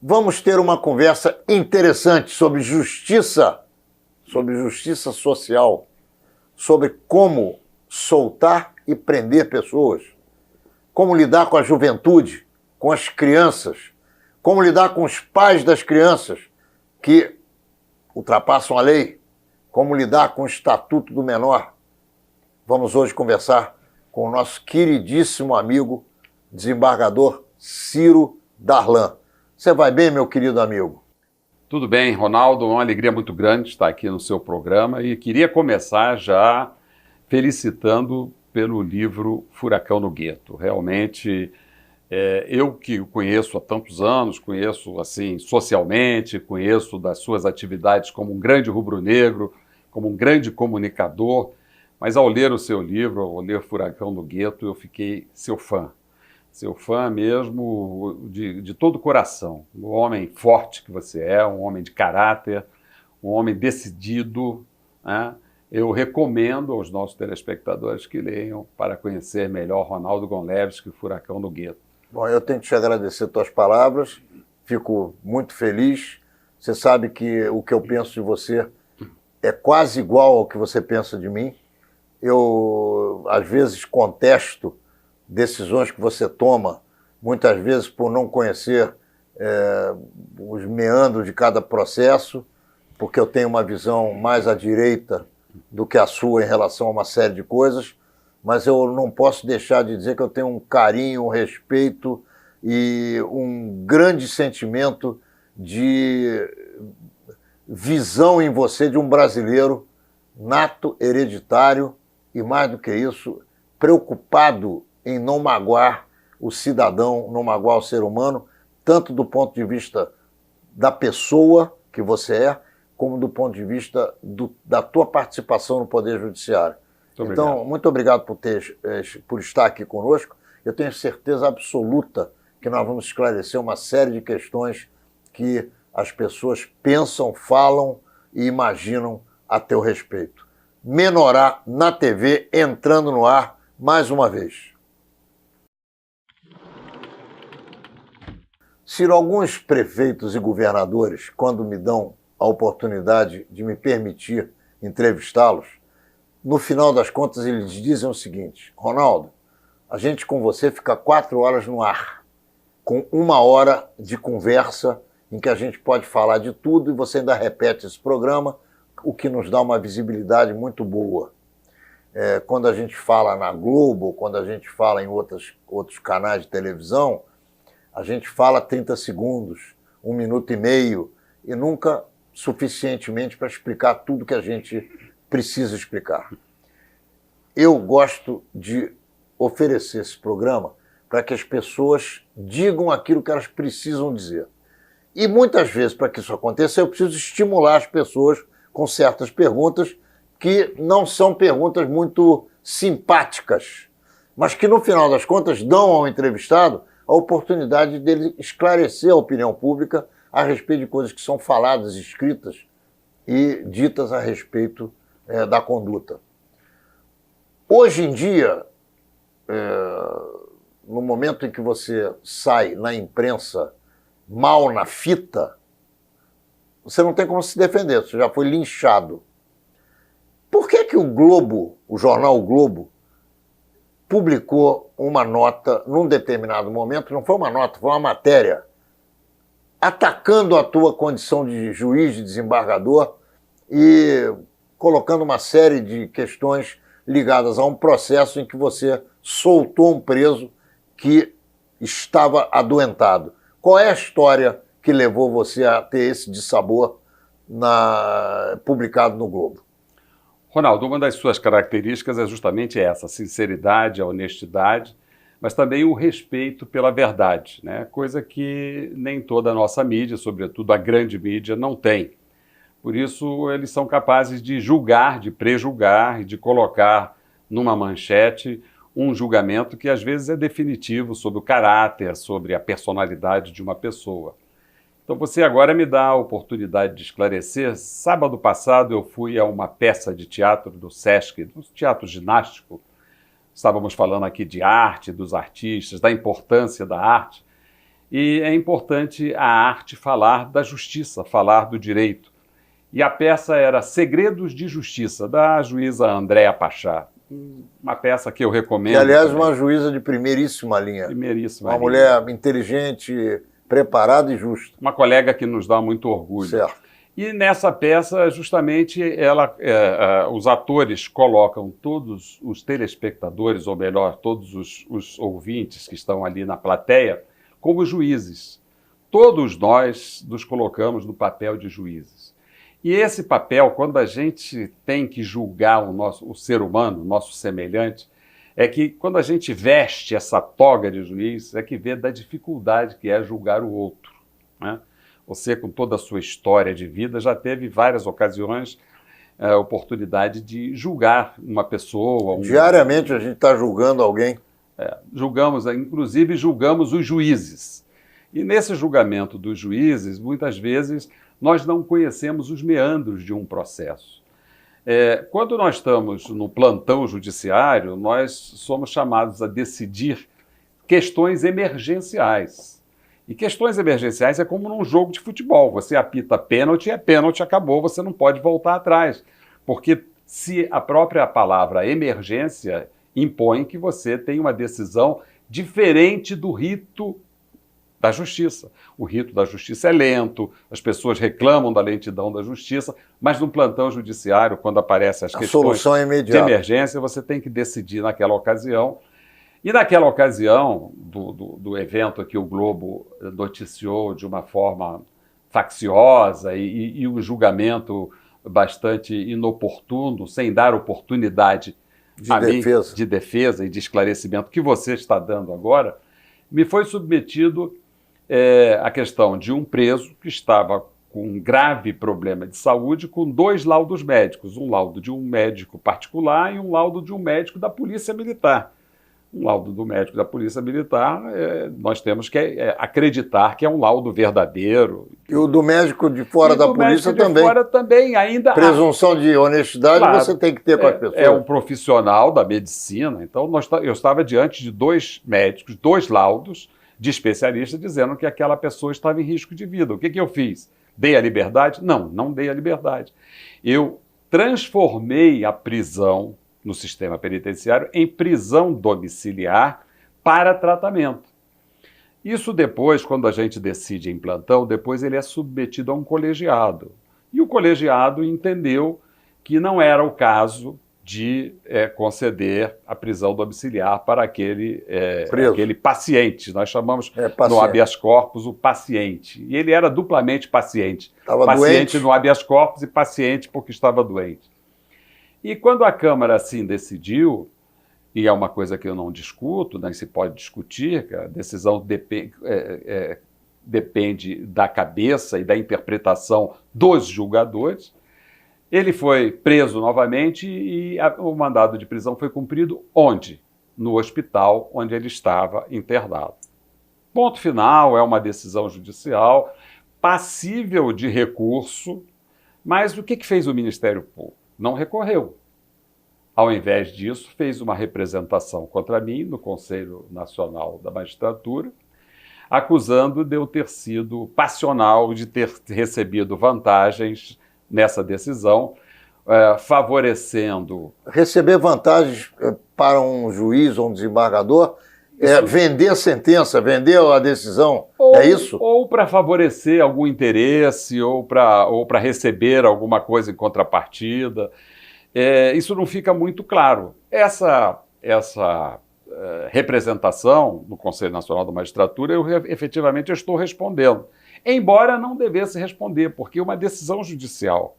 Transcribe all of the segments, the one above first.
Vamos ter uma conversa interessante sobre justiça social, sobre como soltar e prender pessoas, como lidar com a juventude, com as crianças, como lidar com os pais das crianças que ultrapassam a lei, como lidar com o Estatuto do Menor. Vamos hoje conversar com o nosso queridíssimo amigo, desembargador Ciro Darlan. Você vai bem, meu querido amigo? Tudo bem, Ronaldo, uma alegria muito grande estar aqui no seu programa e queria começar já felicitando pelo livro Furacão no Gueto. Realmente, eu que o conheço há tantos anos, conheço assim socialmente, conheço das suas atividades como um grande rubro-negro, como um grande comunicador, mas ao ler o seu livro, ao ler Furacão no Gueto, eu fiquei seu fã mesmo de todo o coração. Um homem forte que você é, um homem de caráter, um homem decidido, né? Eu recomendo aos nossos telespectadores que leiam para conhecer melhor Ronaldo Gonlewski, Furacão no Gueto. Bom, eu tenho que te agradecer tuas palavras, fico muito feliz. Você sabe que o que eu penso de você é quase igual ao que você pensa de mim. Eu, às vezes, contesto decisões que você toma, muitas vezes por não conhecer os meandros de cada processo, porque eu tenho uma visão mais à direita do que a sua em relação a uma série de coisas, mas eu não posso deixar de dizer que eu tenho um carinho, um respeito e um grande sentimento de visão em você de um brasileiro nato, hereditário e, mais do que isso, preocupado em não magoar o cidadão, não magoar o ser humano, tanto do ponto de vista da pessoa que você é, como do ponto de vista da tua participação no Poder Judiciário. Então, muito obrigado por estar aqui conosco. Eu tenho certeza absoluta que nós vamos esclarecer uma série de questões que as pessoas pensam, falam e imaginam a teu respeito. Menorá na TV, entrando no ar mais uma vez. Ciro, alguns prefeitos e governadores, quando me dão a oportunidade de me permitir entrevistá-los, no final das contas eles dizem o seguinte: Ronaldo, a gente com você fica 4 horas no ar, com 1 hora de conversa em que a gente pode falar de tudo e você ainda repete esse programa, o que nos dá uma visibilidade muito boa. Quando a gente fala na Globo, quando a gente fala em outros canais de televisão, a gente fala 30 segundos, 1 minuto e meio, e nunca suficientemente para explicar tudo que a gente precisa explicar. Eu gosto de oferecer esse programa para que as pessoas digam aquilo que elas precisam dizer. E muitas vezes, para que isso aconteça, eu preciso estimular as pessoas com certas perguntas que não são perguntas muito simpáticas, mas que no final das contas dão ao entrevistado a oportunidade dele esclarecer a opinião pública a respeito de coisas que são faladas, escritas e ditas a respeito da conduta. Hoje em dia, no momento em que você sai na imprensa mal na fita, você não tem como se defender, você já foi linchado. Por que o Globo, o jornal O Globo, publicou uma nota num determinado momento, não foi uma nota, foi uma matéria, atacando a tua condição de juiz, de desembargador e colocando uma série de questões ligadas a um processo em que você soltou um preso que estava adoentado? Qual é a história que levou você a ter esse dissabor publicado no Globo? Ronaldo, uma das suas características é justamente essa, a sinceridade, a honestidade, mas também o respeito pela verdade, né? Coisa que nem toda a nossa mídia, sobretudo a grande mídia, não tem. Por isso, eles são capazes de julgar, de prejulgar e de colocar numa manchete um julgamento que às vezes é definitivo sobre o caráter, sobre a personalidade de uma pessoa. Então você agora me dá a oportunidade de esclarecer. Sábado passado eu fui a uma peça de teatro do Sesc, do Teatro Ginástico. Estávamos falando aqui de arte, dos artistas, da importância da arte. E é importante a arte falar da justiça, falar do direito. E a peça era Segredos de Justiça, da juíza Andréa Pachá. Uma peça que eu recomendo. Que, aliás, também. Uma juíza de primeiríssima linha. Primeiríssima uma linha. Mulher inteligente, preparada e justa. Uma colega que nos dá muito orgulho. Certo. E nessa peça, justamente, os atores colocam todos os telespectadores, ou melhor, todos os ouvintes que estão ali na plateia, como juízes. Todos nós nos colocamos no papel de juízes. E esse papel, quando a gente tem que julgar o ser humano, o nosso semelhante, é que quando a gente veste essa toga de juiz, é que vê da dificuldade que é julgar o outro, né? Você, com toda a sua história de vida, já teve várias ocasiões a oportunidade de julgar uma pessoa. Diariamente a gente está julgando alguém. Inclusive julgamos os juízes. E nesse julgamento dos juízes, muitas vezes, nós não conhecemos os meandros de um processo. Quando nós estamos no plantão judiciário, nós somos chamados a decidir questões emergenciais. E questões emergenciais é como num jogo de futebol. Você apita pênalti, é pênalti, acabou, você não pode voltar atrás. Porque se a própria palavra emergência impõe que você tenha uma decisão diferente do rito da justiça. O rito da justiça é lento, as pessoas reclamam da lentidão da justiça, mas no plantão judiciário, quando aparecem as questões de emergência, você tem que decidir naquela ocasião. E naquela ocasião do evento que o Globo noticiou de uma forma facciosa e um julgamento bastante inoportuno, sem dar oportunidade de defesa e de esclarecimento que você está dando agora, me foi submetido a questão de um preso que estava com um grave problema de saúde, com 2 laudos médicos, um laudo de um médico particular e um laudo de um médico da Polícia Militar. Um laudo do médico da Polícia Militar, nós temos que acreditar que é um laudo verdadeiro. E o do médico de fora da polícia também. De fora também, ainda. Presunção de honestidade, claro, você tem que ter com as pessoas. É um profissional da medicina, então eu estava diante de 2 médicos, 2 laudos de especialistas dizendo que aquela pessoa estava em risco de vida. O que eu fiz? Dei a liberdade? Não, não dei a liberdade. Eu transformei a prisão no sistema penitenciário em prisão domiciliar para tratamento. Isso depois, quando a gente decide em plantão, depois ele é submetido a um colegiado. E o colegiado entendeu que não era o caso de conceder a prisão domiciliar para aquele paciente. Nós chamamos no habeas corpus o paciente. E ele era duplamente paciente. Estava paciente doente. No habeas corpus e paciente porque estava doente. E quando a Câmara assim decidiu, e é uma coisa que eu não discuto, nem se pode discutir, que a decisão depende da cabeça e da interpretação dos julgadores, ele foi preso novamente e o mandado de prisão foi cumprido onde? No hospital onde ele estava internado. Ponto final, é uma decisão judicial passível de recurso, mas o que fez o Ministério Público? Não recorreu. Ao invés disso, fez uma representação contra mim no Conselho Nacional da Magistratura, acusando de eu ter sido passional, de ter recebido vantagens nessa decisão, favorecendo... Receber vantagens para um juiz ou um desembargador vender a sentença, vender a decisão, é isso? Ou para favorecer algum interesse, ou para receber alguma coisa em contrapartida. Isso não fica muito claro. Essa representação no Conselho Nacional da Magistratura, eu efetivamente estou respondendo. Embora não devesse responder, porque uma decisão judicial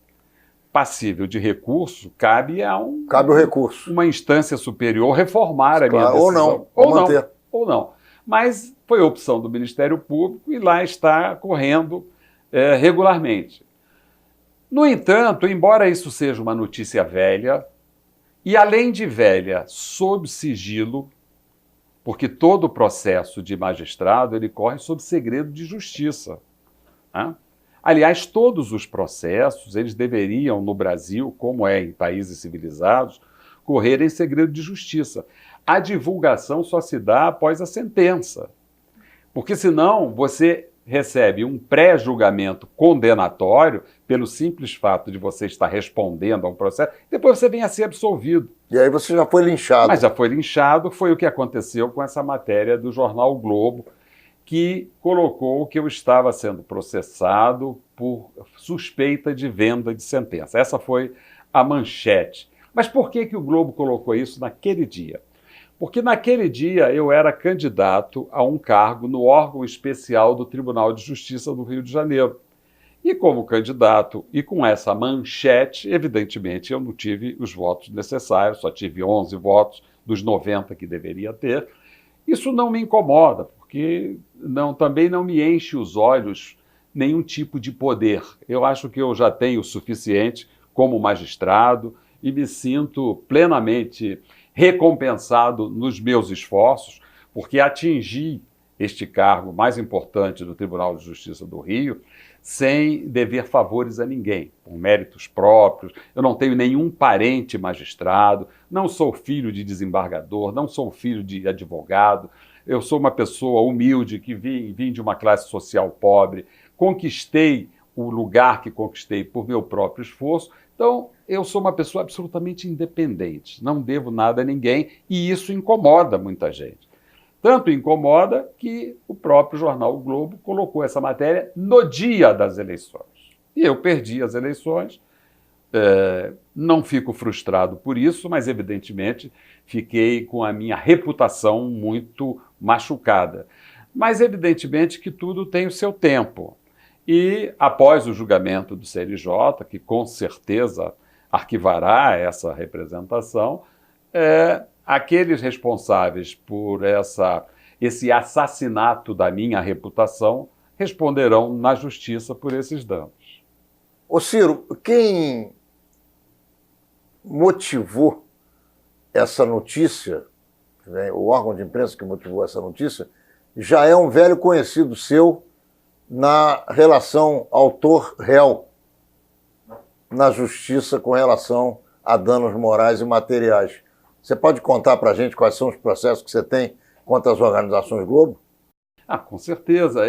passível de recurso cabe o recurso. Uma instância superior reformar a minha decisão. Ou não. Mas foi opção do Ministério Público e lá está correndo regularmente. No entanto, embora isso seja uma notícia velha, e além de velha, sob sigilo, porque todo o processo de magistrado ele corre sob segredo de justiça. Né? Aliás, todos os processos, eles deveriam, no Brasil, como é em países civilizados, correr em segredo de justiça. A divulgação só se dá após a sentença. Porque senão você recebe um pré-julgamento condenatório pelo simples fato de você estar respondendo a um processo, depois você vem a ser absolvido. E aí você já foi linchado. Mas já foi linchado, foi o que aconteceu com essa matéria do jornal o Globo, que colocou que eu estava sendo processado por suspeita de venda de sentença. Essa foi a manchete. Mas por que o Globo colocou isso naquele dia? Porque naquele dia eu era candidato a um cargo no órgão especial do Tribunal de Justiça do Rio de Janeiro. E como candidato e com essa manchete, evidentemente eu não tive os votos necessários, só tive 11 votos dos 90 que deveria ter. Isso não me incomoda, porque também não me enche os olhos nenhum tipo de poder. Eu acho que eu já tenho o suficiente como magistrado e me sinto plenamente recompensado nos meus esforços, porque atingi este cargo mais importante do Tribunal de Justiça do Rio sem dever favores a ninguém, por méritos próprios. Eu não tenho nenhum parente magistrado, não sou filho de desembargador, não sou filho de advogado. Eu sou uma pessoa humilde que vim de uma classe social pobre, conquistei o lugar que conquistei por meu próprio esforço. Então, eu sou uma pessoa absolutamente independente, não devo nada a ninguém e isso incomoda muita gente. Tanto incomoda que o próprio jornal o Globo colocou essa matéria no dia das eleições. E eu perdi as eleições, não fico frustrado por isso, mas evidentemente fiquei com a minha reputação muito machucada. Mas evidentemente que tudo tem o seu tempo. E após o julgamento do CNJ, que com certeza arquivará essa representação, aqueles responsáveis por esse assassinato da minha reputação responderão na justiça por esses danos. Ô Ciro, quem motivou essa notícia, né, o órgão de imprensa que motivou essa notícia, já é um velho conhecido seu na relação autor-réu na justiça com relação a danos morais e materiais. Você pode contar para a gente quais são os processos que você tem contra as organizações Globo? Com certeza.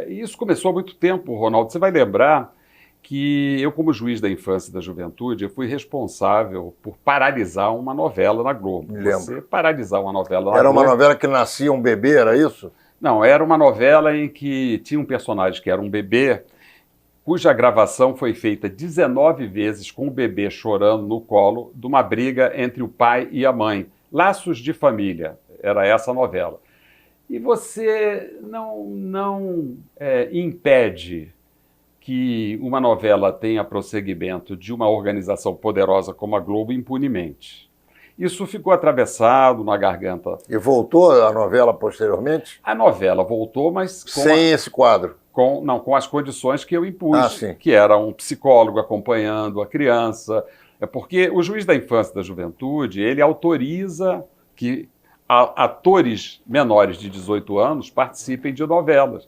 Isso começou há muito tempo, Ronaldo. Você vai lembrar que eu, como juiz da infância e da juventude, eu fui responsável por paralisar uma novela na Globo. Me lembro. Você paralisar uma novela na Era Globo... uma novela que nascia um bebê, era isso? Não, era uma novela em que tinha um personagem que era um bebê, cuja gravação foi feita 19 vezes com o bebê chorando no colo de uma briga entre o pai e a mãe. Laços de Família, era essa a novela. E você não impede que uma novela tenha prosseguimento de uma organização poderosa como a Globo impunemente. Isso ficou atravessado na garganta. E voltou a novela posteriormente? A novela voltou, mas... Sem esse quadro? Com as condições que eu impus, sim. Que era um psicólogo acompanhando a criança. Porque o juiz da infância e da juventude, ele autoriza que atores menores de 18 anos participem de novelas.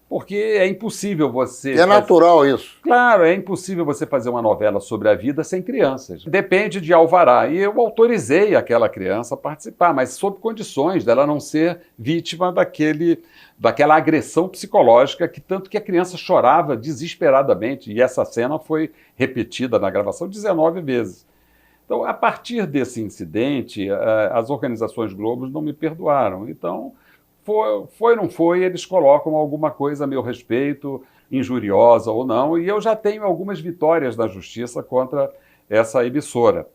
Porque é impossível você... É natural isso. Claro, é impossível você fazer uma novela sobre a vida sem crianças. Depende de alvará. E eu autorizei aquela criança a participar, mas sob condições dela não ser vítima daquela agressão psicológica, que tanto que a criança chorava desesperadamente. E essa cena foi repetida na gravação 19 vezes. Então, a partir desse incidente, as organizações Globo não me perdoaram. Então... Foi, não foi, eles colocam alguma coisa a meu respeito, injuriosa ou não, e eu já tenho algumas vitórias na justiça contra essa emissora.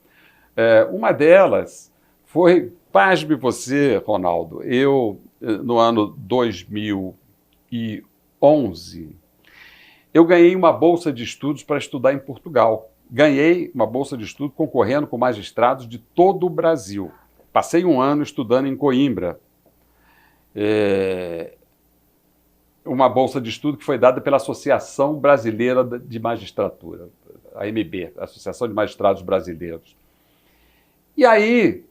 Uma delas foi, pasme você, Ronaldo, no ano 2011, eu ganhei uma bolsa de estudos para estudar em Portugal. Ganhei uma bolsa de estudo concorrendo com magistrados de todo o Brasil. Passei um ano estudando em Coimbra. Uma bolsa de estudo que foi dada pela Associação Brasileira de Magistratura, a AMB, Associação de Magistrados Brasileiros. E aí,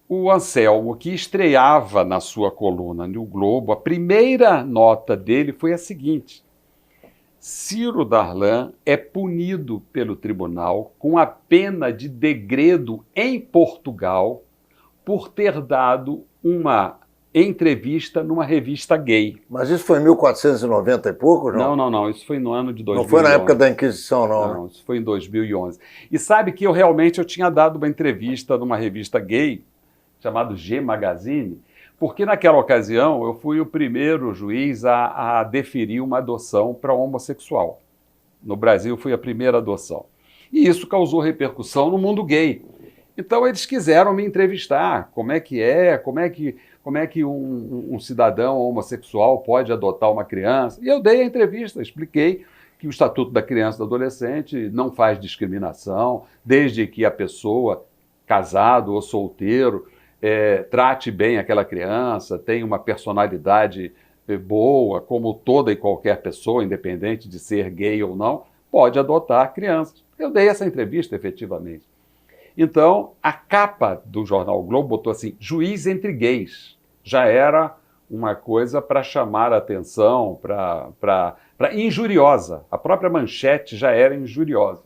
o Anselmo, que estreava na sua coluna no Globo, a primeira nota dele foi a seguinte: Ciro Darlan é punido pelo tribunal com a pena de degredo em Portugal por ter dado uma entrevista numa revista gay. Mas isso foi em 1490 e pouco, não? Não, isso foi no ano de 2011. Não foi na época da Inquisição, não, né? Isso foi em 2011. E sabe que eu tinha dado uma entrevista numa revista gay, chamada G Magazine, porque naquela ocasião eu fui o primeiro juiz a deferir uma adoção para homossexual. No Brasil fui a primeira adoção. E isso causou repercussão no mundo gay. Então eles quiseram me entrevistar, como é que um cidadão homossexual pode adotar uma criança. E eu dei a entrevista, expliquei que o Estatuto da Criança e do Adolescente não faz discriminação, desde que a pessoa, casado ou solteiro, trate bem aquela criança, tenha uma personalidade boa, como toda e qualquer pessoa, independente de ser gay ou não, pode adotar crianças. Eu dei essa entrevista, efetivamente. Então, a capa do jornal o Globo botou assim, juiz entre gays. Já era uma coisa para chamar a atenção, para injuriosa. A própria manchete já era injuriosa.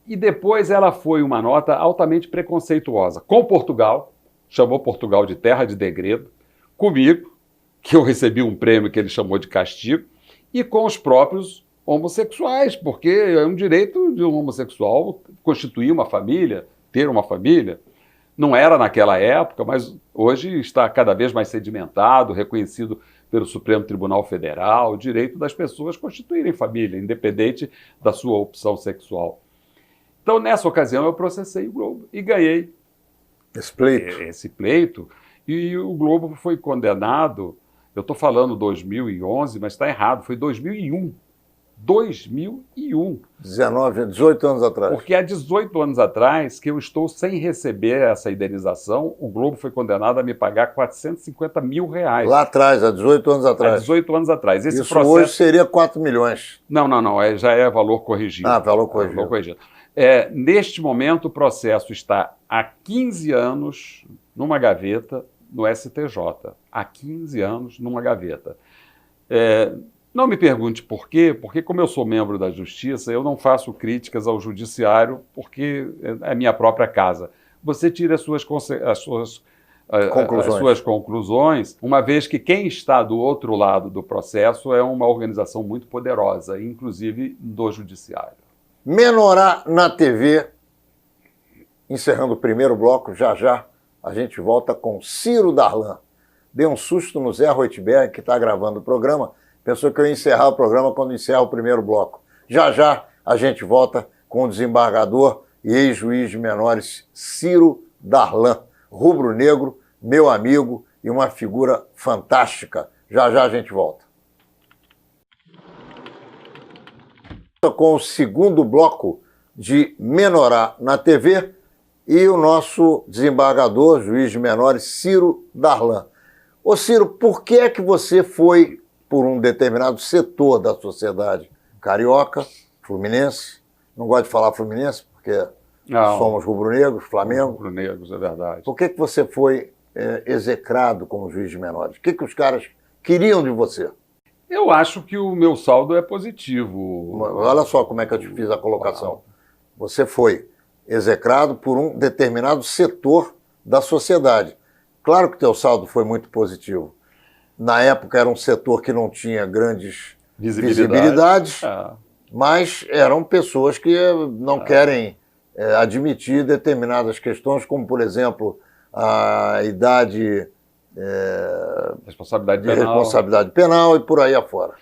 E depois ela foi uma nota altamente preconceituosa com Portugal, chamou Portugal de terra de degredo, comigo, que eu recebi um prêmio que ele chamou de castigo, e com os próprios homossexuais, porque é um direito de um homossexual constituir uma família, ter uma família. Não era naquela época, mas hoje está cada vez mais sedimentado, reconhecido pelo Supremo Tribunal Federal, o direito das pessoas constituírem família, independente da sua opção sexual. Então, nessa ocasião, eu processei o Globo e ganhei esse pleito. E o Globo foi condenado, eu estou falando 2011, mas está errado, foi 2001. 2001. 18 anos atrás. Porque há 18 anos atrás que eu estou sem receber essa indenização, o Globo foi condenado a me pagar R$450 mil. Lá atrás, há 18 anos atrás. Há 18 anos atrás. Esse Isso processo... hoje seria 4 milhões. Não, já é valor corrigido. Valor corrigido. Valor corrigido. Neste momento, o processo está há 15 anos numa gaveta no STJ. Há 15 anos numa gaveta. Não me pergunte por quê, porque como eu sou membro da Justiça, eu não faço críticas ao Judiciário, porque é a minha própria casa. Você tira as suas conclusões, uma vez que quem está do outro lado do processo é uma organização muito poderosa, inclusive do Judiciário. Menorá na TV, encerrando o primeiro bloco, já a gente volta com Ciro Darlan. Deu um susto no Zé Roitberg, que está gravando o programa, pensou que eu ia encerrar o programa quando encerra o primeiro bloco. Já a gente volta com o desembargador e ex-juiz de menores Ciro Darlan, rubro-negro, meu amigo e uma figura fantástica. Já a gente volta. Com o segundo bloco de Menorá na TV e o nosso desembargador, juiz de menores, Ciro Darlan. Ô Ciro, por que é que você foi por um determinado setor da sociedade carioca, fluminense, não gosto de falar fluminense porque somos rubro-negros, Flamengo. Rubro-negros, é verdade. Por que você foi execrado como juiz de menores? O que os caras queriam de você? Eu acho que o meu saldo é positivo. Olha só como é que eu te fiz a colocação. Você foi execrado por um determinado setor da sociedade. Claro que teu saldo foi muito positivo. Na época era um setor que não tinha grandes visibilidades, mas eram pessoas que não querem admitir determinadas questões, como, por exemplo, a idade responsabilidade penal e por aí afora.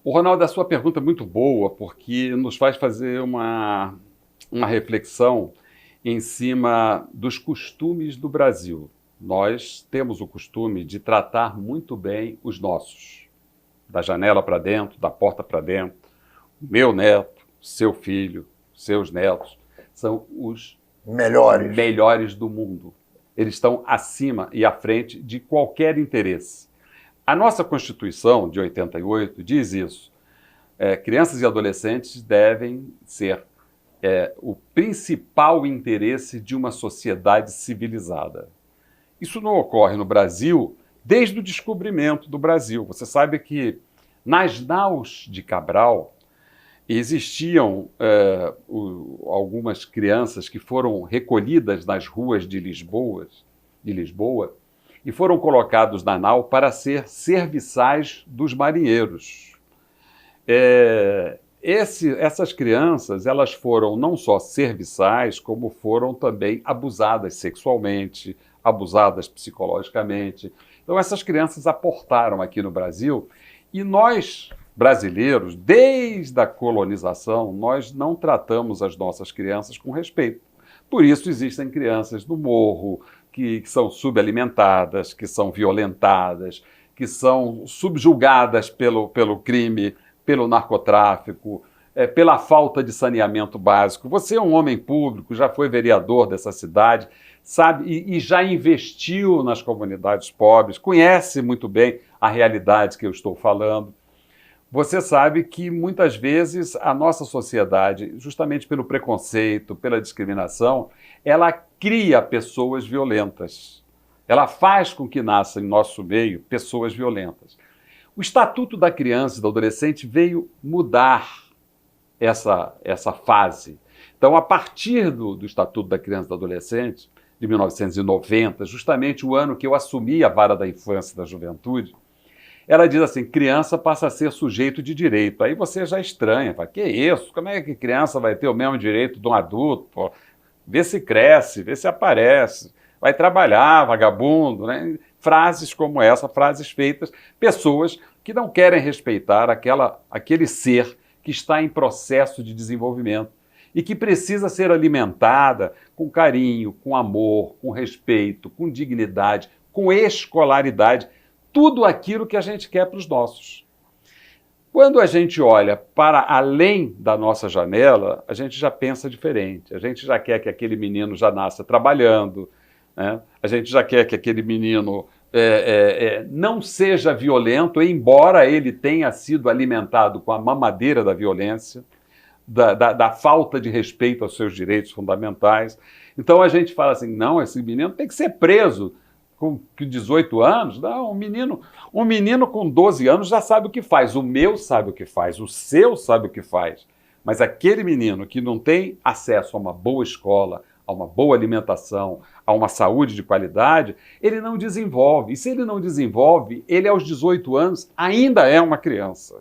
O Ronaldo, a sua pergunta é muito boa, porque nos faz fazer uma reflexão em cima dos costumes do Brasil. Nós temos o costume de tratar muito bem os nossos, da janela para dentro, da porta para dentro. Meu neto, seu filho, seus netos, são os melhores do mundo. Eles estão acima e à frente de qualquer interesse. A nossa Constituição, de 88, diz isso. Crianças e adolescentes devem ser o principal interesse de uma sociedade civilizada. Isso não ocorre no Brasil desde o descobrimento do Brasil. Você sabe que nas naus de Cabral existiam algumas crianças que foram recolhidas nas ruas de Lisboa e foram colocados na nau para ser serviçais dos marinheiros. Essas crianças, elas foram não só serviçais, como foram também abusadas sexualmente, abusadas psicologicamente. Então essas crianças aportaram aqui no Brasil e nós, brasileiros, desde a colonização, nós não tratamos as nossas crianças com respeito. Por isso existem crianças no morro que são subalimentadas, que são violentadas, que são subjugadas pelo crime, pelo narcotráfico, pela falta de saneamento básico. Você é um homem público, já foi vereador dessa cidade, sabe, e já investiu nas comunidades pobres, conhece muito bem a realidade que eu estou falando. Você sabe que muitas vezes a nossa sociedade, justamente pelo preconceito, pela discriminação, ela cria pessoas violentas. Ela faz com que nasçam em nosso meio pessoas violentas. O Estatuto da Criança e do Adolescente veio mudar essa fase. Então, a partir do Estatuto da Criança e do Adolescente, de 1990, justamente o ano que eu assumi a vara da infância e da juventude, ela diz assim, criança passa a ser sujeito de direito. Aí você já estranha, fala, que isso? Como é que criança vai ter o mesmo direito de um adulto? Pô, vê se cresce, vê se aparece, vai trabalhar, vagabundo, né? Frases como essa, frases feitas, pessoas que não querem respeitar aquele ser que está em processo de desenvolvimento e que precisa ser alimentada com carinho, com amor, com respeito, com dignidade, com escolaridade, tudo aquilo que a gente quer para os nossos. Quando a gente olha para além da nossa janela, a gente já pensa diferente, a gente já quer que aquele menino já nasça trabalhando, né? A gente já quer que aquele menino não seja violento, embora ele tenha sido alimentado com a mamadeira da violência, da falta de respeito aos seus direitos fundamentais. Então a gente fala assim, não, esse menino tem que ser preso com 18 anos. Não, um menino com 12 anos já sabe o que faz, o meu sabe o que faz, o seu sabe o que faz. Mas aquele menino que não tem acesso a uma boa escola, a uma boa alimentação, a uma saúde de qualidade, ele não desenvolve. E se ele não desenvolve, ele aos 18 anos ainda é uma criança.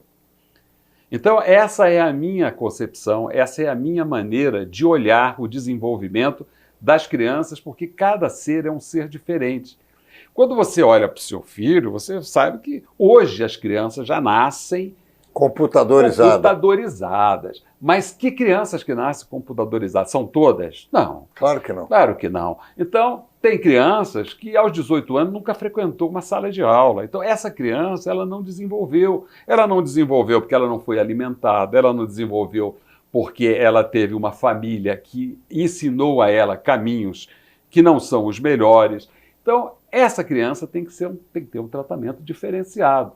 Então essa é a minha concepção, essa é a minha maneira de olhar o desenvolvimento das crianças, porque cada ser é um ser diferente. Quando você olha para o seu filho, você sabe que hoje as crianças já nascem computadorizadas. Mas que crianças que nascem computadorizadas? São todas? Não. Claro que não. Claro que não. Então, tem crianças que aos 18 anos nunca frequentou uma sala de aula. Então, essa criança, ela não desenvolveu. Ela não desenvolveu porque ela não foi alimentada, ela não desenvolveu porque ela teve uma família que ensinou a ela caminhos que não são os melhores. Então, essa criança tem que ter um tratamento diferenciado.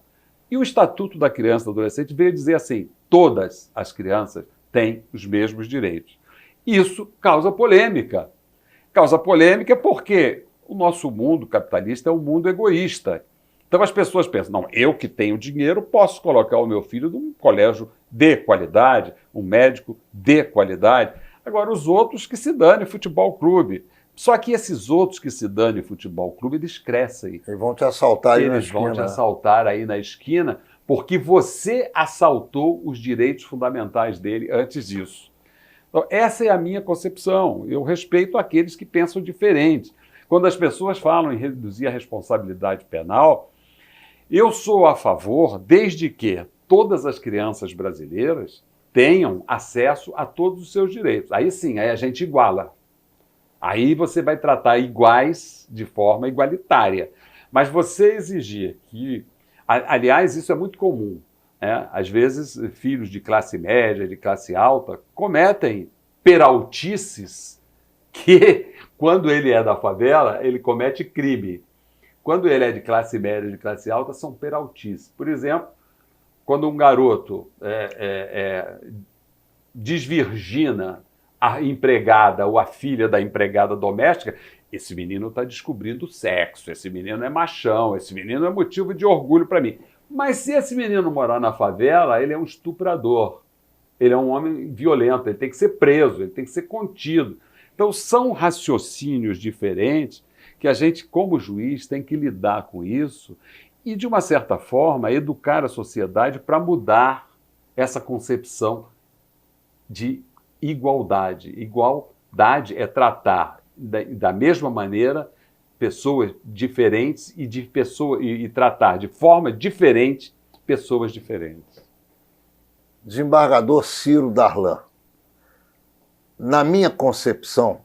E o Estatuto da Criança e do Adolescente veio dizer assim, todas as crianças têm os mesmos direitos. Isso causa polêmica. Causa polêmica porque o nosso mundo capitalista é um mundo egoísta. Então as pessoas pensam, não, eu que tenho dinheiro posso colocar o meu filho num colégio de qualidade, um médico de qualidade. Agora os outros que se dane futebol clube. Só que esses outros que se dane futebol clube, eles crescem. Eles vão te assaltar aí na esquina. Eles vão te assaltar aí na esquina, porque você assaltou os direitos fundamentais dele antes disso. Então, essa é a minha concepção. Eu respeito aqueles que pensam diferente. Quando as pessoas falam em reduzir a responsabilidade penal, eu sou a favor, desde que todas as crianças brasileiras tenham acesso a todos os seus direitos. Aí sim, aí a gente iguala. Aí você vai tratar iguais de forma igualitária. Mas você exigir que... Aliás, isso é muito comum, né? Às vezes, filhos de classe média, de classe alta, cometem peraltices que, quando ele é da favela, ele comete crime. Quando ele é de classe média, de classe alta, são peraltices. Por exemplo, quando um garoto desvirgina a empregada ou a filha da empregada doméstica, esse menino está descobrindo sexo, esse menino é machão, esse menino é motivo de orgulho para mim. Mas se esse menino morar na favela, ele é um estuprador, ele é um homem violento, ele tem que ser preso, ele tem que ser contido. Então são raciocínios diferentes que a gente, como juiz, tem que lidar com isso e, de uma certa forma, educar a sociedade para mudar essa concepção de igualdade. Igualdade é tratar da mesma maneira pessoas diferentes e tratar de forma diferente pessoas diferentes. Desembargador Ciro Darlan, na minha concepção,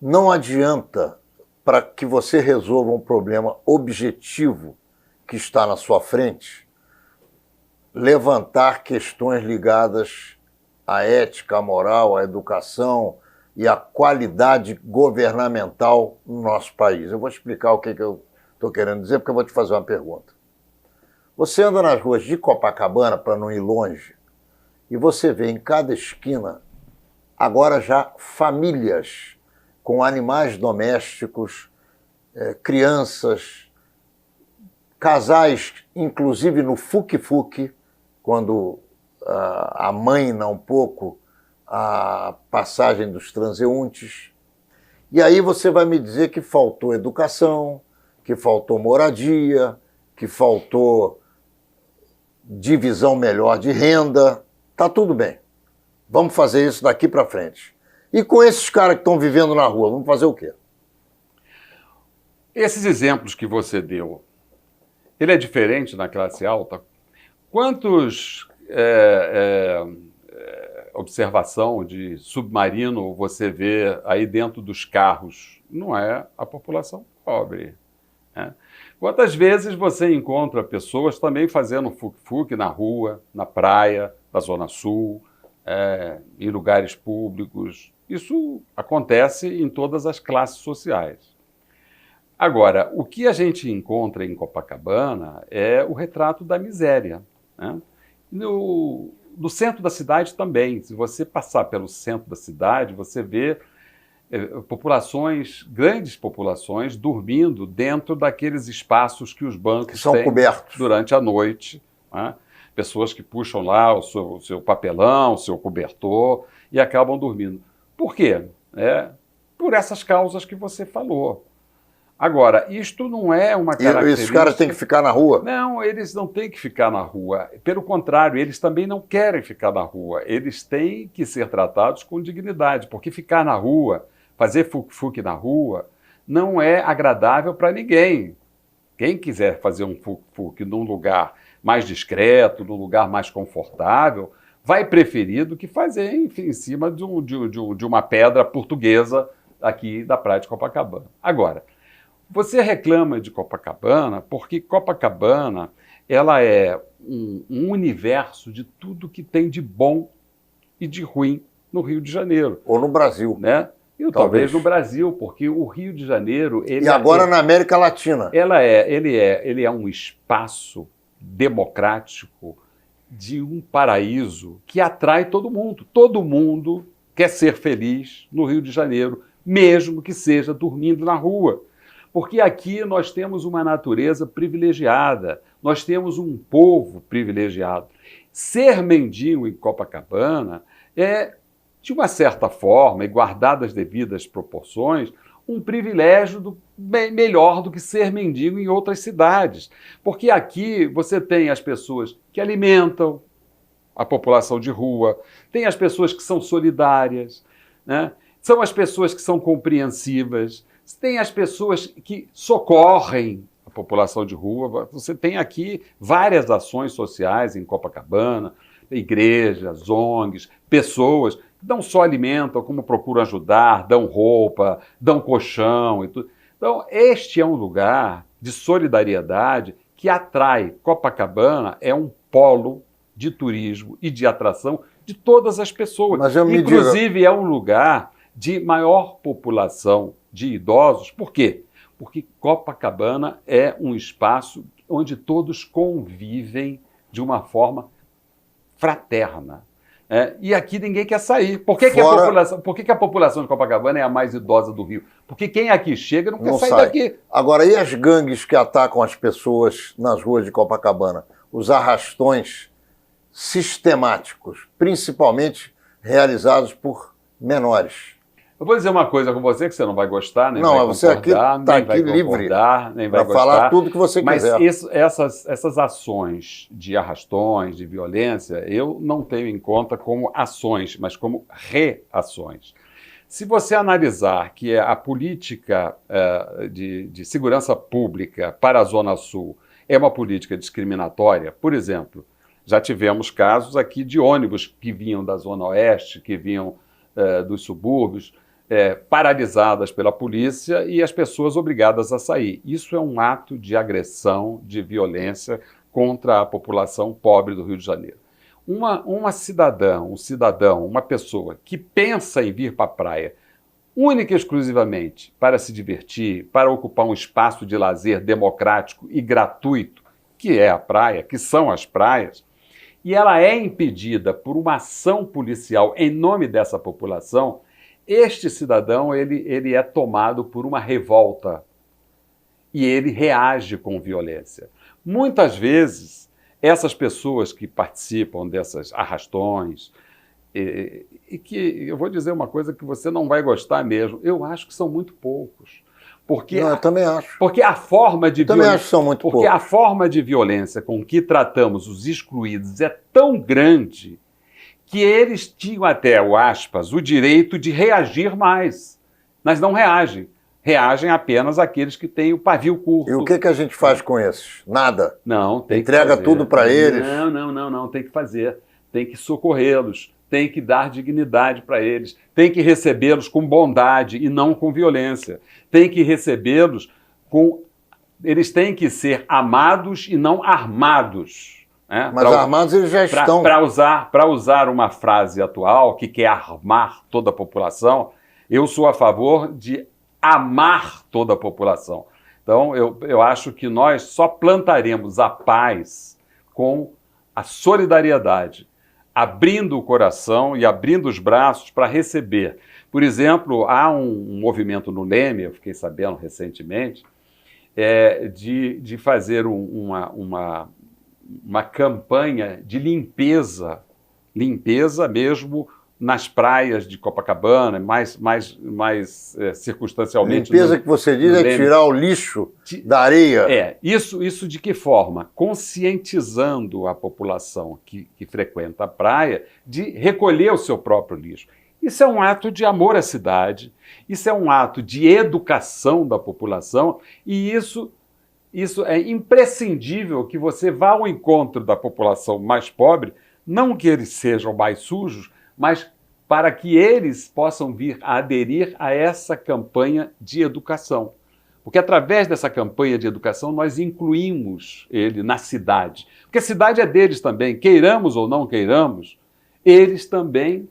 não adianta, para que você resolva um problema objetivo que está na sua frente, levantar questões ligadas à ética, à moral, à educação e à qualidade governamental no nosso país. Eu vou explicar o que eu estou querendo dizer, porque eu vou te fazer uma pergunta. Você anda nas ruas de Copacabana, para não ir longe, e você vê em cada esquina, agora já famílias com animais domésticos, crianças, casais, inclusive no fuque-fuque, quando a mãe um pouco a passagem dos transeuntes. E aí você vai me dizer que faltou educação, que faltou moradia, que faltou divisão melhor de renda. Tá tudo bem. Vamos fazer isso daqui para frente. E com esses caras que estão vivendo na rua, vamos fazer o quê? Esses exemplos que você deu, ele é diferente na classe alta? Quantos observação de submarino você vê aí dentro dos carros? Não é a população pobre, né? Quantas vezes você encontra pessoas também fazendo fuque-fuque na rua, na praia, na Zona Sul, em lugares públicos? Isso acontece em todas as classes sociais. Agora, o que a gente encontra em Copacabana é o retrato da miséria, né? No centro da cidade também. Se você passar pelo centro da cidade, você vê grandes populações, dormindo dentro daqueles espaços que os bancos são têm cobertos durante a noite, né? Pessoas que puxam lá o seu papelão, o seu cobertor e acabam dormindo. Por quê? Por essas causas que você falou. Agora, isto não é uma característica... E esses caras têm que ficar na rua? Não, eles não têm que ficar na rua. Pelo contrário, eles também não querem ficar na rua. Eles têm que ser tratados com dignidade, porque ficar na rua, fazer fuque-fuque na rua, não é agradável para ninguém. Quem quiser fazer um fuque-fuque num lugar mais discreto, num lugar mais confortável, vai preferir do que fazer em cima de uma pedra portuguesa aqui da praia de Copacabana. Agora, você reclama de Copacabana porque Copacabana ela é um universo de tudo que tem de bom e de ruim no Rio de Janeiro. Ou no Brasil. Né? E talvez no Brasil, porque o Rio de Janeiro... E agora na América Latina. Ele é um espaço democrático de um paraíso que atrai todo mundo. Todo mundo quer ser feliz no Rio de Janeiro, mesmo que seja dormindo na rua. Porque aqui nós temos uma natureza privilegiada, nós temos um povo privilegiado. Ser mendigo em Copacabana é, de uma certa forma, e guardado as devidas proporções, um privilégio melhor do que ser mendigo em outras cidades. Porque aqui você tem as pessoas que alimentam a população de rua, tem as pessoas que são solidárias, né? São as pessoas que são compreensivas, tem as pessoas que socorrem a população de rua. Você tem aqui várias ações sociais em Copacabana, igrejas, ONGs, pessoas que não só alimentam, como procuram ajudar, dão roupa, dão colchão e tudo. Então, este é um lugar de solidariedade que atrai. Copacabana é um polo de turismo e de atração de todas as pessoas. Mas inclusive, é um lugar de maior população de idosos. Por quê? Porque Copacabana é um espaço onde todos convivem de uma forma fraterna. E aqui ninguém quer sair. Por que a população de Copacabana é a mais idosa do Rio? Porque quem aqui chega não quer sair daqui. Agora, e as gangues que atacam as pessoas nas ruas de Copacabana? Os arrastões sistemáticos, principalmente realizados por menores. Eu vou dizer uma coisa com você que você não vai gostar, nem Não, vai você aqui concordar, está nem aqui vai livre concordar, nem vai para falar gostar. tudo que você Mas quiser. essas ações de arrastões, de violência, eu não tenho em conta como ações, mas como reações. Se você analisar que a política de segurança pública para a Zona Sul é uma política discriminatória, por exemplo, já tivemos casos aqui de ônibus que vinham da Zona Oeste, que vinham dos subúrbios, paralisadas pela polícia e as pessoas obrigadas a sair. Isso é um ato de agressão, de violência contra a população pobre do Rio de Janeiro. Uma cidadã, um cidadão, uma pessoa que pensa em vir para a praia única e exclusivamente para se divertir, para ocupar um espaço de lazer democrático e gratuito, que é a praia, que são as praias, e ela é impedida por uma ação policial em nome dessa população, este cidadão ele é tomado por uma revolta e ele reage com violência. Muitas vezes, essas pessoas que participam dessas arrastões, e que eu vou dizer uma coisa que você não vai gostar mesmo, eu acho que são muito poucos. Porque Não, eu também acho. Porque a forma de também acho que são muito poucos. a forma de violência com que tratamos os excluídos é tão grande que eles tinham até, o direito de reagir mais. Mas não reagem. Reagem apenas aqueles que têm o pavio curto. E o que a gente faz com esses? Nada. Não, tem Entrega que fazer. tudo para eles. Não, tem que fazer. Tem que socorrê-los, tem que dar dignidade para eles, tem que recebê-los com bondade e não com violência. Tem que recebê-los com... Eles têm que ser amados e não armados. Né? Mas armados eles já estão. Para usar uma frase atual, que quer armar toda a população, eu sou a favor de amar toda a população. Então, eu acho que nós só plantaremos a paz com a solidariedade, abrindo o coração e abrindo os braços para receber. Por exemplo, há um movimento no Leme, eu fiquei sabendo recentemente, de fazer uma campanha de limpeza mesmo nas praias de Copacabana, mais circunstancialmente. Limpeza que você diz é tirar o lixo da areia. Isso de que forma? Conscientizando a população que frequenta a praia de recolher o seu próprio lixo. Isso é um ato de amor à cidade, isso é um ato de educação da população e isso é imprescindível que você vá ao encontro da população mais pobre, não que eles sejam mais sujos, mas para que eles possam vir a aderir a essa campanha de educação. Porque através dessa campanha de educação nós incluímos ele na cidade. Porque a cidade é deles também, queiramos ou não queiramos, eles também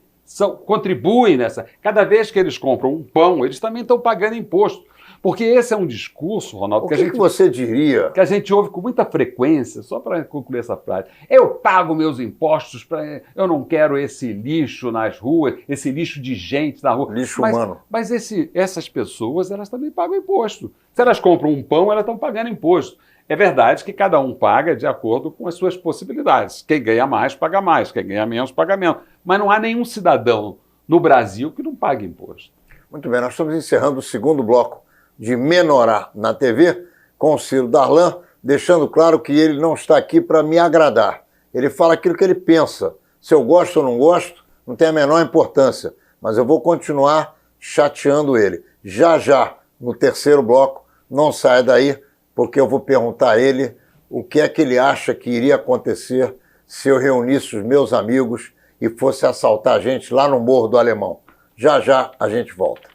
contribuem nessa. Cada vez que eles compram um pão, eles também estão pagando imposto. Porque esse é um discurso, Ronaldo, o que você diria? Que a gente ouve com muita frequência, só para concluir essa frase. Eu pago meus impostos, eu não quero esse lixo nas ruas, esse lixo de gente na rua. Lixo humano. Mas essas pessoas, elas também pagam imposto. Se elas compram um pão, elas estão pagando imposto. É verdade que cada um paga de acordo com as suas possibilidades. Quem ganha mais, paga mais. Quem ganha menos, paga menos. Mas não há nenhum cidadão no Brasil que não pague imposto. Muito bem, nós estamos encerrando o segundo bloco de Menorá na TV, com o Ciro Darlan, deixando claro que ele não está aqui para me agradar. Ele fala aquilo que ele pensa. Se eu gosto ou não gosto, não tem a menor importância, mas eu vou continuar chateando ele. Já, no terceiro bloco, não saia daí, porque eu vou perguntar a ele o que é que ele acha que iria acontecer se eu reunisse os meus amigos e fosse assaltar a gente lá no Morro do Alemão. Já a gente volta.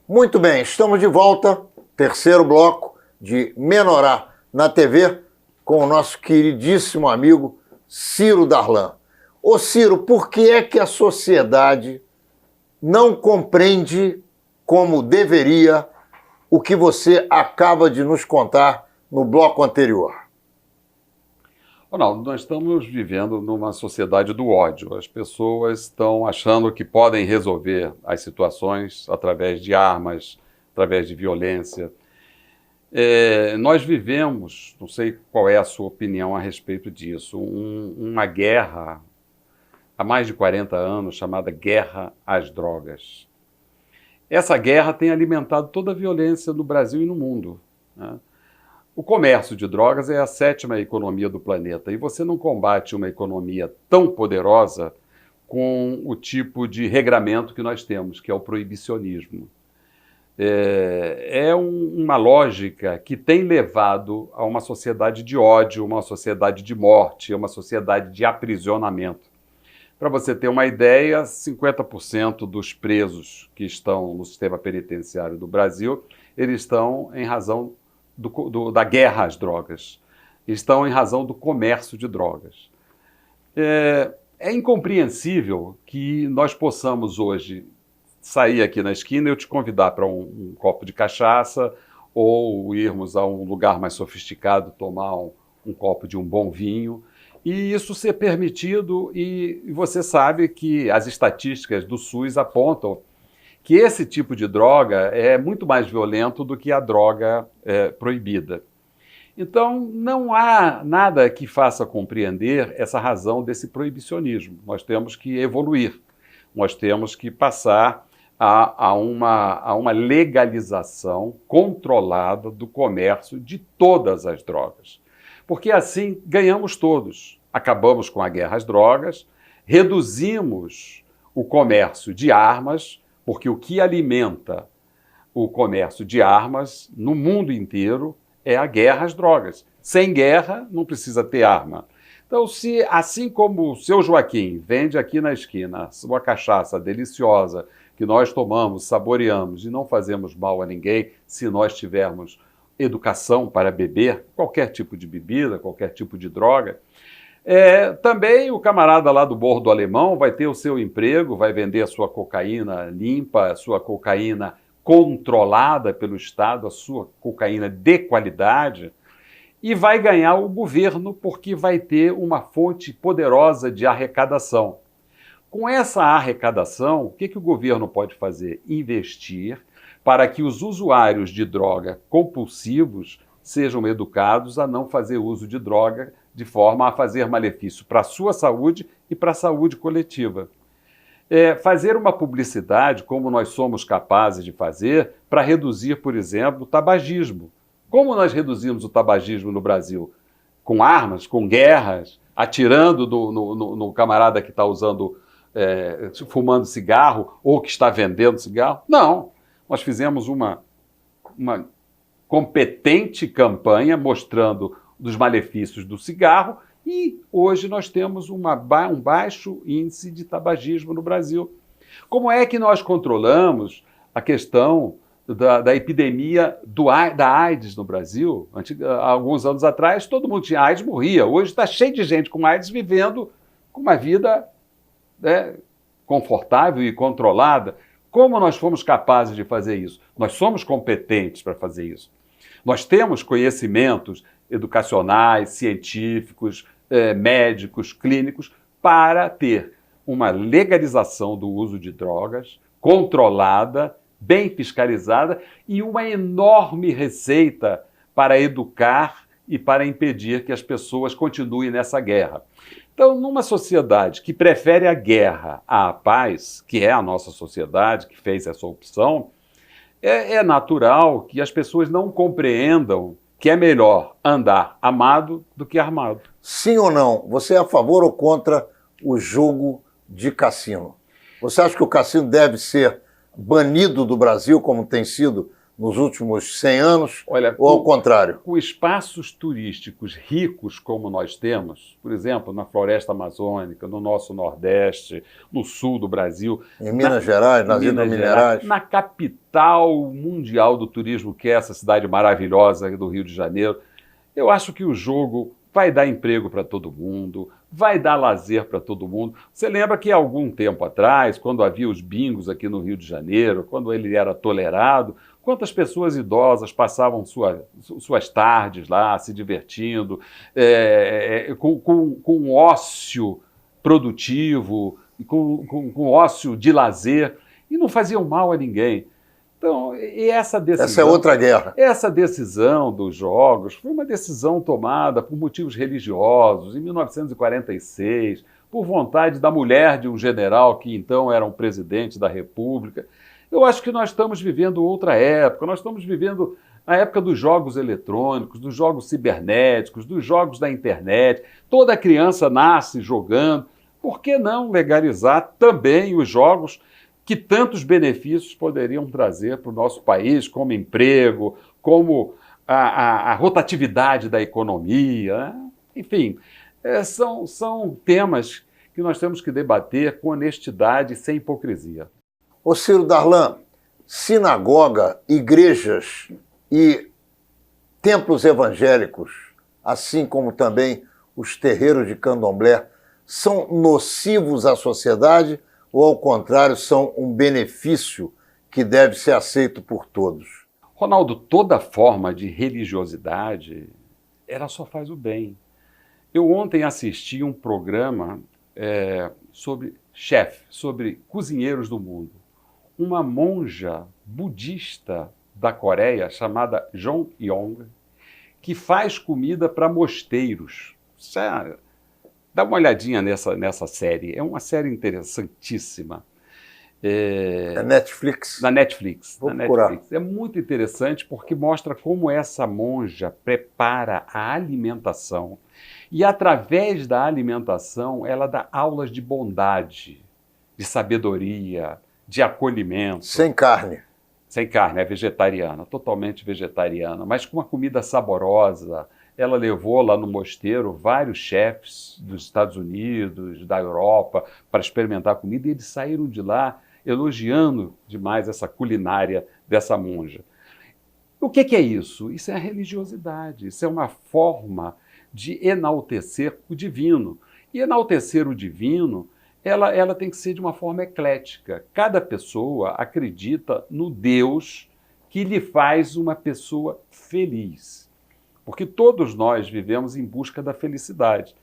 Muito bem, estamos de volta, terceiro bloco de Menorá na TV, com o nosso queridíssimo amigo Ciro Darlan. Ô Ciro, por que é que a sociedade não compreende como deveria o que você acaba de nos contar no bloco anterior? Ronaldo, nós estamos vivendo numa sociedade do ódio. As pessoas estão achando que podem resolver as situações através de armas, através de violência. Nós vivemos, não sei qual é a sua opinião a respeito disso, uma guerra há mais de 40 anos, chamada Guerra às Drogas. Essa guerra tem alimentado toda a violência no Brasil e no mundo, né? O comércio de drogas é a 7ª economia do planeta e você não combate uma economia tão poderosa com o tipo de regramento que nós temos, que é o proibicionismo. Uma lógica que tem levado a uma sociedade de ódio, uma sociedade de morte, uma sociedade de aprisionamento. Para você ter uma ideia, 50% dos presos que estão no sistema penitenciário do Brasil, eles estão em razão da guerra às drogas, estão em razão do comércio de drogas. É incompreensível que nós possamos hoje sair aqui na esquina e eu te convidar para um copo de cachaça ou irmos a um lugar mais sofisticado tomar um copo de um bom vinho e isso ser permitido e você sabe que as estatísticas do SUS apontam que esse tipo de droga é muito mais violento do que a droga proibida. Então, não há nada que faça compreender essa razão desse proibicionismo. Nós temos que evoluir, nós temos que passar a uma legalização controlada do comércio de todas as drogas. Porque assim ganhamos todos. Acabamos com a guerra às drogas, reduzimos o comércio de armas, porque o que alimenta o comércio de armas no mundo inteiro é a guerra às drogas. Sem guerra, não precisa ter arma. Então, se assim como o seu Joaquim vende aqui na esquina uma cachaça deliciosa que nós tomamos, saboreamos e não fazemos mal a ninguém se nós tivermos educação para beber qualquer tipo de bebida, qualquer tipo de droga, também o camarada lá do Morro do Alemão vai ter o seu emprego, vai vender a sua cocaína limpa, a sua cocaína controlada pelo Estado, a sua cocaína de qualidade, e vai ganhar o governo porque vai ter uma fonte poderosa de arrecadação. Com essa arrecadação, o que o governo pode fazer? Investir para que os usuários de droga compulsivos sejam educados a não fazer uso de droga de forma a fazer malefício para a sua saúde e para a saúde coletiva. Fazer uma publicidade, como nós somos capazes de fazer, para reduzir, por exemplo, o tabagismo. Como nós reduzimos o tabagismo no Brasil? Com armas, com guerras, atirando no camarada que está fumando cigarro ou que está vendendo cigarro? Não. Nós fizemos uma competente campanha mostrando dos malefícios do cigarro e hoje nós temos um baixo índice de tabagismo no Brasil. Como é que nós controlamos a questão da epidemia da AIDS no Brasil? Há alguns anos atrás, todo mundo tinha AIDS, morria. Hoje está cheio de gente com AIDS vivendo com uma vida confortável e controlada. Como nós fomos capazes de fazer isso? Nós somos competentes para fazer isso. Nós temos conhecimentos educacionais, científicos, médicos, clínicos, para ter uma legalização do uso de drogas controlada, bem fiscalizada e uma enorme receita para educar e para impedir que as pessoas continuem nessa guerra. Então, numa sociedade que prefere a guerra à paz, que é a nossa sociedade que fez essa opção, é natural que as pessoas não compreendam que é melhor andar amado do que armado. Sim ou não? Você é a favor ou contra o jogo de cassino? Você acha que o cassino deve ser banido do Brasil, como tem sido nos últimos 100 anos, ou ao contrário? Com espaços turísticos ricos como nós temos, por exemplo, na floresta amazônica, no nosso Nordeste, no sul do Brasil. Em Minas Gerais, nas Ilhas Minerais. Na capital mundial do turismo, que é essa cidade maravilhosa do Rio de Janeiro. Eu acho que o jogo vai dar emprego para todo mundo, vai dar lazer para todo mundo. Você lembra que há algum tempo atrás, quando havia os bingos aqui no Rio de Janeiro, quando ele era tolerado, quantas pessoas idosas passavam suas tardes lá, se divertindo, com ócio produtivo, com ócio de lazer, e não faziam mal a ninguém. Então, e essa decisão... Essa é outra guerra. Essa decisão dos jogos foi uma decisão tomada por motivos religiosos, em 1946, por vontade da mulher de um general que então era um presidente da República. Eu acho que nós estamos vivendo outra época, nós estamos vivendo a época dos jogos eletrônicos, dos jogos cibernéticos, dos jogos da internet. Toda criança nasce jogando. Por que não legalizar também os jogos que tantos benefícios poderiam trazer para o nosso país, como emprego, como a rotatividade da economia, né? Enfim, são temas que nós temos que debater com honestidade e sem hipocrisia. Ô Ciro Darlan, sinagoga, igrejas e templos evangélicos, assim como também os terreiros de candomblé, são nocivos à sociedade ou, ao contrário, são um benefício que deve ser aceito por todos? Ronaldo, toda forma de religiosidade, ela só faz o bem. Eu ontem assisti um programa sobre chefe, sobre cozinheiros do mundo. Uma monja budista da Coreia, chamada Jong Yong, que faz comida para mosteiros. Dá uma olhadinha nessa série, é uma série interessantíssima. É Netflix? Na Netflix. Vou procurar. Netflix. É muito interessante porque mostra como essa monja prepara a alimentação e, através da alimentação, ela dá aulas de bondade, de sabedoria, de acolhimento. Sem carne. Sem carne, é vegetariana, totalmente vegetariana, mas com uma comida saborosa. Ela levou lá no mosteiro vários chefes dos Estados Unidos, da Europa, para experimentar a comida, e eles saíram de lá elogiando demais essa culinária dessa monja. O que é isso? Isso é a religiosidade, isso é uma forma de enaltecer o divino. E enaltecer o divino, ela tem que ser de uma forma eclética. Cada pessoa acredita no Deus que lhe faz uma pessoa feliz. Porque todos nós vivemos em busca da felicidade.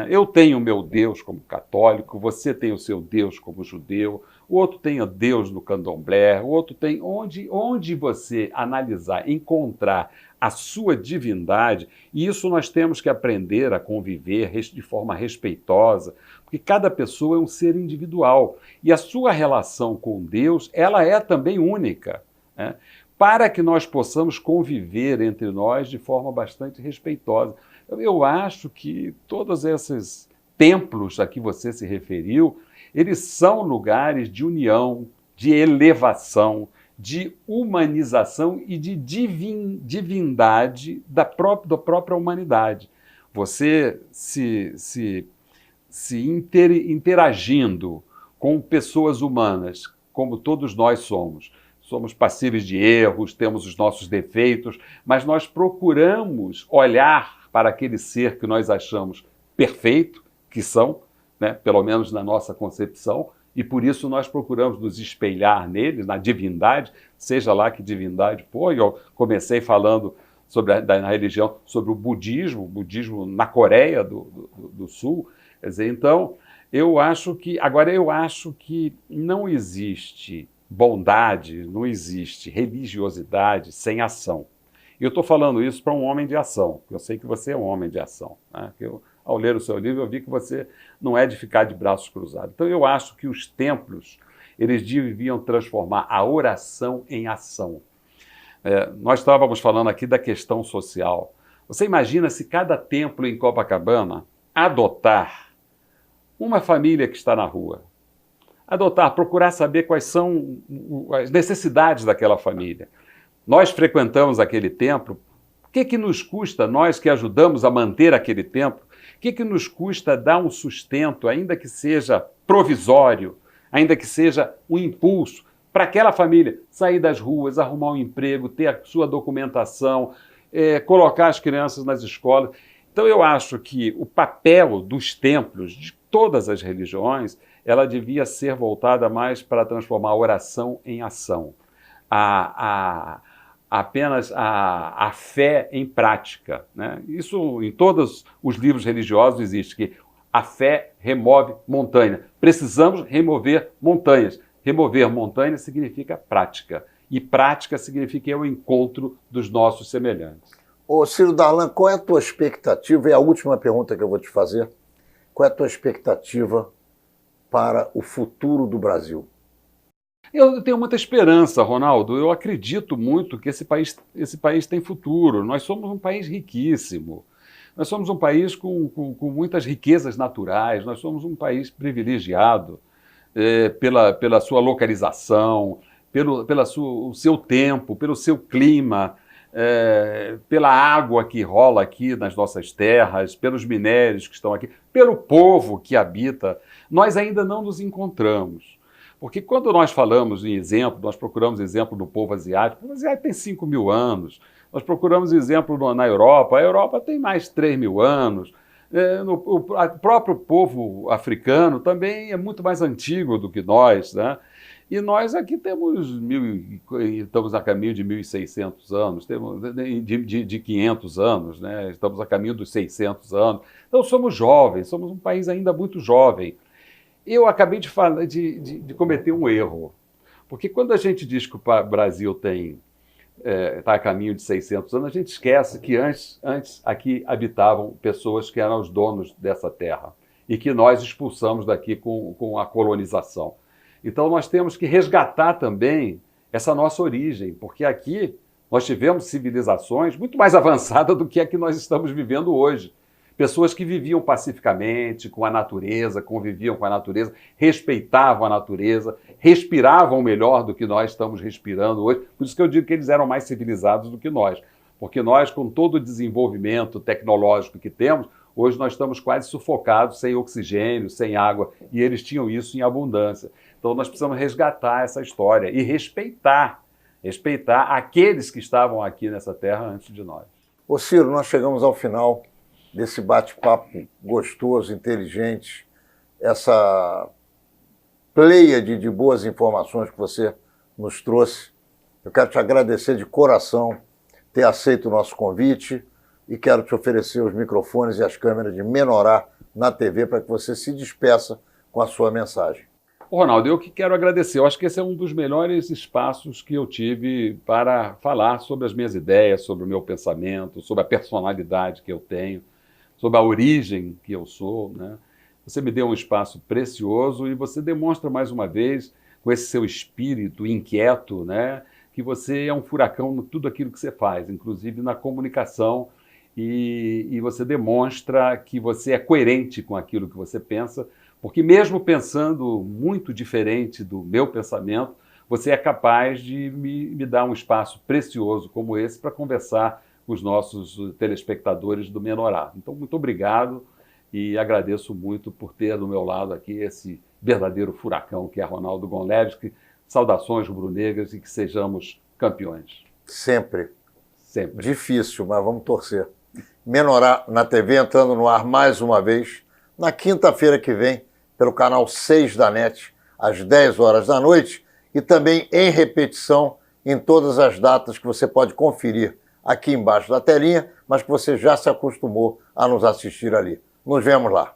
Eu tenho o meu Deus como católico, você tem o seu Deus como judeu, o outro tem o Deus no candomblé, o outro tem... Onde você analisar, encontrar a sua divindade, e isso nós temos que aprender a conviver de forma respeitosa, porque cada pessoa é um ser individual, e a sua relação com Deus, ela é também única, né? Para que nós possamos conviver entre nós de forma bastante respeitosa. Eu acho que todos esses templos a que você se referiu, eles são lugares de união, de elevação, de humanização e de divindade da própria humanidade. Você interagindo com pessoas humanas, como todos nós somos passíveis de erros, temos os nossos defeitos, mas nós procuramos olhar para aquele ser que nós achamos perfeito, que são, né, pelo menos na nossa concepção, e por isso nós procuramos nos espelhar neles, na divindade, seja lá que divindade for. Eu comecei falando na religião sobre o budismo na Coreia do Sul. Quer dizer, então, eu acho que não existe bondade, não existe religiosidade sem ação. E eu estou falando isso para um homem de ação, porque eu sei que você é um homem de ação, né? Ao ler o seu livro, eu vi que você não é de ficar de braços cruzados. Então, eu acho que os templos, eles deviam transformar a oração em ação. Nós estávamos falando aqui da questão social. Você imagina se cada templo em Copacabana adotar uma família que está na rua, procurar saber quais são as necessidades daquela família. Nós frequentamos aquele templo, o que nos custa, nós que ajudamos a manter aquele templo, o que nos custa dar um sustento, ainda que seja provisório, ainda que seja um impulso, para aquela família sair das ruas, arrumar um emprego, ter a sua documentação, colocar as crianças nas escolas. Então eu acho que o papel dos templos, de todas as religiões, ela devia ser voltada mais para transformar a oração em ação, apenas a fé em prática, né? Isso em todos os livros religiosos existe, que a fé remove montanha. Precisamos remover montanhas. Remover montanhas significa prática. E prática significa o encontro dos nossos semelhantes. Ô Ciro Darlan, qual é a tua expectativa? É a última pergunta que eu vou te fazer. Qual é a tua expectativa para o futuro do Brasil? Eu tenho muita esperança, Ronaldo. Eu acredito muito que esse país tem futuro. Nós somos um país riquíssimo. Nós somos um país com muitas riquezas naturais. Nós somos um país privilegiado pela sua localização, o seu tempo, pelo seu clima, pela água que rola aqui nas nossas terras, pelos minérios que estão aqui, pelo povo que habita. Nós ainda não nos encontramos. Porque quando nós falamos em exemplo, nós procuramos exemplo do povo asiático. O povo asiático tem 5.000 anos. Nós procuramos exemplo na Europa. A Europa tem mais 3.000 anos. O próprio povo africano também é muito mais antigo do que nós, né? E nós aqui estamos a caminho de 1.600 anos, de 500 anos, né? Estamos a caminho dos 600 anos. Então somos jovens, somos um país ainda muito jovem. Eu acabei de cometer um erro, porque quando a gente diz que o Brasil está a caminho de 600 anos, a gente esquece que antes aqui habitavam pessoas que eram os donos dessa terra e que nós expulsamos daqui com a colonização. Então nós temos que resgatar também essa nossa origem, porque aqui nós tivemos civilizações muito mais avançadas do que a que nós estamos vivendo hoje. Pessoas que viviam pacificamente com a natureza, conviviam com a natureza, respeitavam a natureza, respiravam melhor do que nós estamos respirando hoje. Por isso que eu digo que eles eram mais civilizados do que nós. Porque nós, com todo o desenvolvimento tecnológico que temos, hoje nós estamos quase sufocados, sem oxigênio, sem água, e eles tinham isso em abundância. Então nós precisamos resgatar essa história e respeitar aqueles que estavam aqui nessa terra antes de nós. Ô Ciro, nós chegamos ao final desse bate-papo gostoso, inteligente, essa pleiade de boas informações que você nos trouxe. Eu quero te agradecer de coração ter aceito o nosso convite e quero te oferecer os microfones e as câmeras de Menorá na TV para que você se despeça com a sua mensagem. Ronaldo, eu que quero agradecer. Eu acho que esse é um dos melhores espaços que eu tive para falar sobre as minhas ideias, sobre o meu pensamento, sobre a personalidade que eu tenho, sobre a origem que eu sou, né? Você me deu um espaço precioso e você demonstra mais uma vez, com esse seu espírito inquieto, né, que você é um furacão em tudo aquilo que você faz, inclusive na comunicação, e você demonstra que você é coerente com aquilo que você pensa, porque mesmo pensando muito diferente do meu pensamento, você é capaz de me dar um espaço precioso como esse para conversar com os nossos telespectadores do Menorá. Então, muito obrigado e agradeço muito por ter do meu lado aqui esse verdadeiro furacão que é Ronaldo Gonlewski. Saudações rubro-negras e que sejamos campeões. Sempre. Sempre. Difícil, mas vamos torcer. Menorá na TV entrando no ar mais uma vez, na quinta-feira que vem, pelo canal 6 da NET, às 10 horas da noite, e também em repetição em todas as datas que você pode conferir aqui embaixo da telinha, mas que você já se acostumou a nos assistir ali. Nos vemos lá.